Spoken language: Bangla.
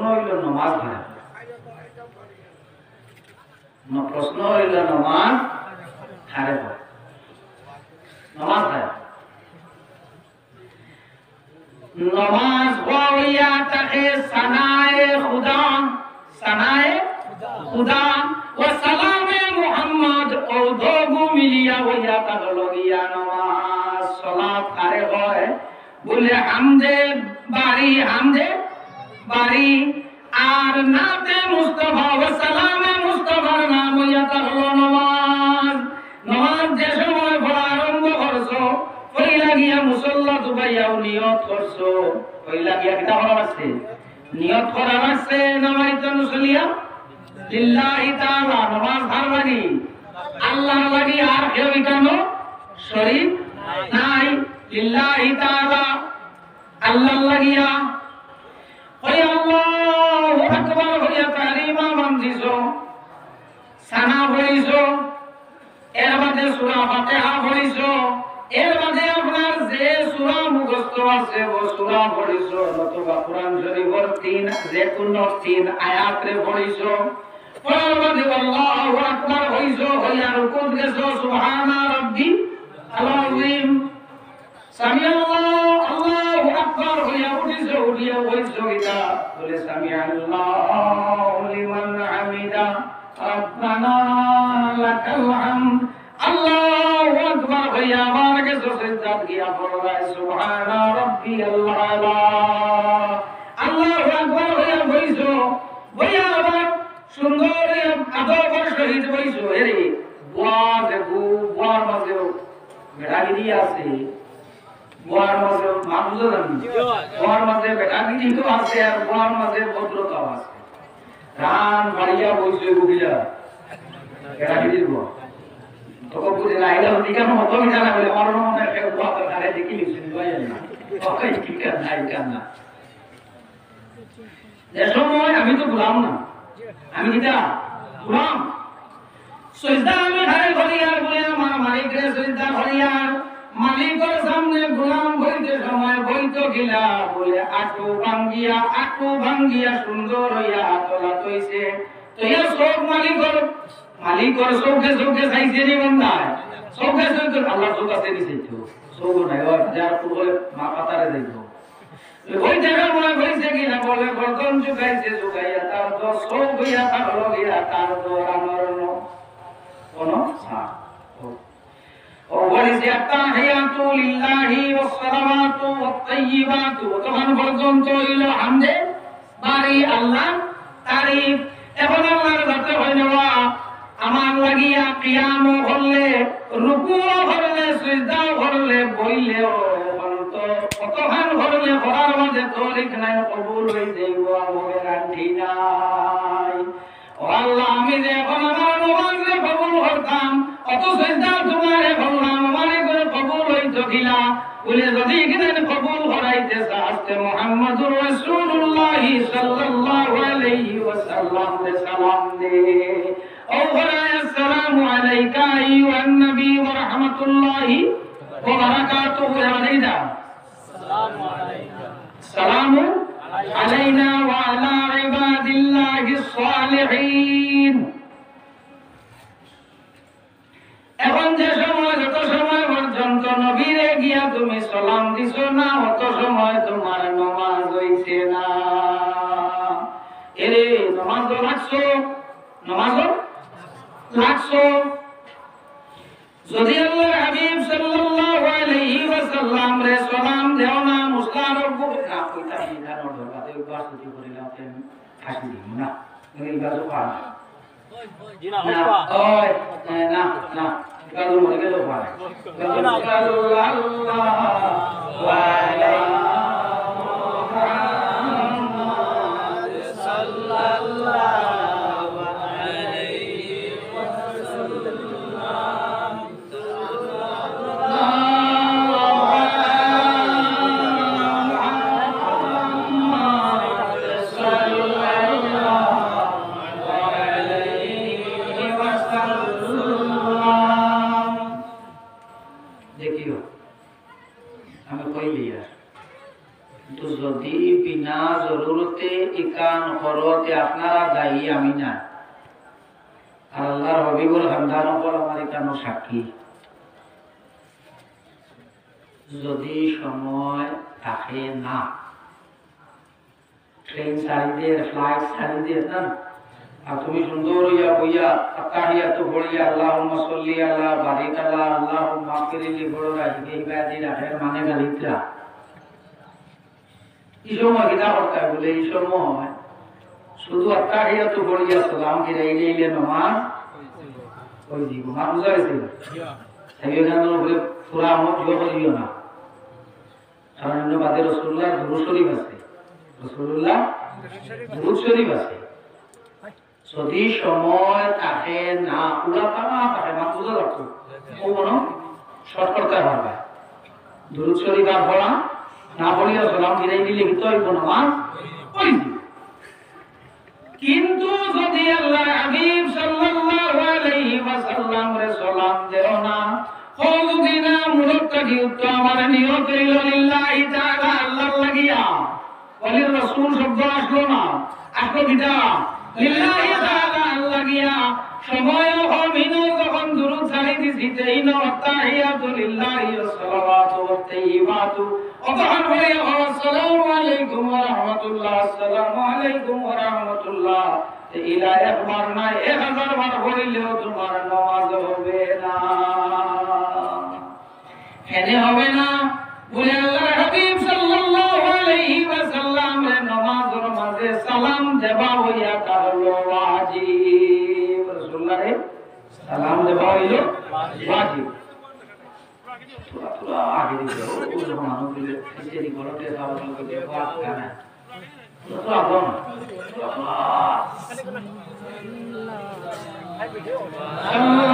হইল নামাজ হয় না, প্রশ্ন হইল নামাজ হারে হয়, নামাজ হয় नमाज हुआ तके सनाए खुदा व सलामे मोहम्मद ओ दोगु मिलिया हुआ तगलोगिया नमाज सलात करे होए बोले हमदे बारी आर नाते मुस्तफा व सलामे मुस्तफा नाम हुआ तगलो नमाज जे समय पढ़ा आरंभ करছো পয়লা গিয়া মুসল্লা দুবাইয়াও নিয়ত করছো, পয়লা গিয়া কিতা করা আছে নিয়ত করা আছে নামাইতো মুসল্লিয়া লিল্লাহি তাআলা নামাজ ভার লাগি আল্লাহর লাগি আর কেউ ইকানো শরীক নাই, লিল্লাহি তাআলা আল্লাহর লাগিয়া ওই আল্লাহু আকবার হইয়া তালিমা বান্ধিছো সানা পড়িছো এর বাদে সূরা ফাতিহা পড়িছো এর বাদে আপনার যে সূরা মুখস্থ আছে ও সূরা পড়িছো নতুবা কোরআন শরীফের 3 যে কোন 3 আয়াত রে পড়িছো পড়ার বাদে আল্লাহু আকবার হইছো হইয়া রুকুত গেছো সুবহানা রাব্বি আল-আযীম সামি আল্লাহু আকবার হইয়া উঠিছো উঠিয়া হইছো এটা বলে সামি আল্লাহু লিমান হামিদা রব্বানা লাকাল হামদ আল্লাহু আকবার হইয়া আমার কাছে সিজদা গিয়া পড়া সুবহানা রাব্বিয়াল আলা আল্লাহু আকবার হইয়া বইছো বইয়া আবার সুন্দর আদবের সহিত বইছো এরে বুয়ার মাঝে বেড়াগিরি আছে, বুয়ার মাঝে মানুষ জানি বুয়ার মাঝে বেড়াগিরি তো আছে আর বুয়ার মাঝে ভদ্রতাও আছে, রান বাড়িয়া বইছো গুগিলা বেড়াগিরির বুয়া তোকে বুঝে না এটা দিকে মতো আমি জানা বলে আমার মনে একটা কথা ধরে দেখি লিখছেন বুঝেন না ওকে ঠিক না যে সময় আমি তো গোলাম না, আমি কিটা গোলাম সিজদা আমি ঘরে করি আর বলে আমার মালিকের সিজদা করি আর মালিকের সামনে গোলাম হইতে সময় বইতো গিলা বলে আটু ভাঙ্গিয়া সুন্দর হইয়া তোলা তৈছে তো এর সব মালিকের চোখে চাইছে নি বন্ধায় চোখে আল্লাহ চোখ আছে দিছে চোখ নাই যার পুরো মা পাতারে যাইব ওই জায়গা মনে হয়েছে কিনা বলে গর্দন চুকাইয়া তার তো চোখ হইয়া থাকলো গিয়া তার তো আমার কোনো ও বলেছে আত্তাহিয়াতু লিল্লাহি ওয়াস সালাওয়াতু ওয়াত তাইয়্যিবাতু তখন পর্যন্ত হইল হামদে বাড়ি আল্লাহ তারিফ। এখন আল্লাহর যাতে হয় নেওয়া আমার লাগিয়া কিয়াম করলে রুকুও করলে সিজদাও করলে বইলেও তো কতখান করলে করার মাঝে তৌফিক নাই কবুল হই যাইব আমার গ্যারান্টি নাই। ও আল্লাহ আমি যে এখন আমার নামাজে কবুল করতাম কত সিজদা তোমারে করলাম আমারে করে কবুল হইতো কিনা বলে যদি কিনা কবুল করাইতে চাইতে মুহাম্মদুর রাসূলুল্লাহ সাল্লাল্লাহু আলাইহি ওয়াসাল্লাম রে সালাম দে السلام عليك أيها النبي ورحمة الله وبركاته يا وليدا السلام علينا وعلى عباد الله الصالحين। এখন যে সময় যত সময় পর্যন্ত নবীরে গিয়া তুমি সালাম দিছো না অত সময় তোমার নামাজ হইছে না। এরে নামাজ লাগছো নামাজ লাগছো যদি আল্লাহর হাবিব সাল্লাল্লাহু আলাইহি ওয়াসাল্লাম রে সালাম দেও না মুসলার বুকা কইতা না ধরবা দেই বাসতি করিলা কেন ফাঁসি দিই না এই গাজো পা জিনা হবা ওই না না গাজো মরে গেল পা সাল্লাল্লাহু আলাইহি মুহাম্মদ সাল্লাল্লাহু খানদান করতে আপনারা দায়ী, আমি না। আর আল্লাহর হবিবুল খানদান উপর আমার এখানে সাক্ষী। যদি সময় থাকে না, ট্রেন ছাড়ি দিয়ে, ফ্লাইট ছাড়ি দিয়ে না, আর তুমি সুন্দর হইয়া বইয়া আত্তাহিয়াতু পড়িয়া আল্লাহুম্মা সাল্লি আলা বারিক আলা আল্লাহুম্মা ফিরলি বড় রাখি এই বাদি রাখে মানে গালিত্রা এই সময় কিনা করতে বলে এই সময় শুধু আত্তাহিয়াতু পড়িয়া সালাম ফিরাইলে নামাজ ওই দিব না, বুঝা গেছে? সেই জন্য বলে পুরা আমল জোর করিও না, কারণ অন্য বাদে রাসূলুল্লাহ দুরূদ শরীফ আছে, রাসূলুল্লাহ দুরূদ শরীফ আছে। যদি সময় থাকে না, পুরা পাওয়া থাকে না, বুঝা যাচ্ছে ও মনে শর্ট করতে পারবে। দুরূদ শরীফ আর পড়া না পড়িয়া সালাম ফিরাই দিলে কিন্তু হইব নামাজ ওই দিব। কিন্তু যদি আল্লাহ হাবিব সাল্লাল্লাহু আলাইহি ওয়াসাল্লাম রে সালাম দেও না, যদি না মুরতটা দিও তো আমার নিয়ত হইল লিল্লাহি তাআলা, আল্লাহর লাগিয়া, ওয়ালির রাসূল শব্দ আসলো না, আসলো কিটা লিল্লাহি তাআলা লাগিয়া। সময় হমিনু যখন দুরূদ ছাড়ি দিছি তেইন তাহিয়াতু লিল্লাহি ওয়া সালাওয়াতু ওয়া তাইয়িবাতু ওতহান বলিয়া আসসালামু আলাইকুম ওয়া রাহমাতুল্লাহ, আসসালামু আলাইকুম ওয়া রাহমাতুল্লাহ। ইলা একবার না 1000 বার বলিলেও তোমার নামাজ হবে না, এনে হবে না। বলে আল্লাহর হাবিব সাল্লাল্লাহু আলাইহি ওয়াসাল্লাম এর নামাজের মাঝে সালাম দেবা হইয়া তাহলো ওয়াজিব। রাসূলুল্লাহর সালাম দেবা হইল ওয়াজিব। পুরা আগে দিও ও যখন মানুষ দিলে সেই ঘরতে যাওয়ার লাগে বাদ কানা তো আপন আল্লাহ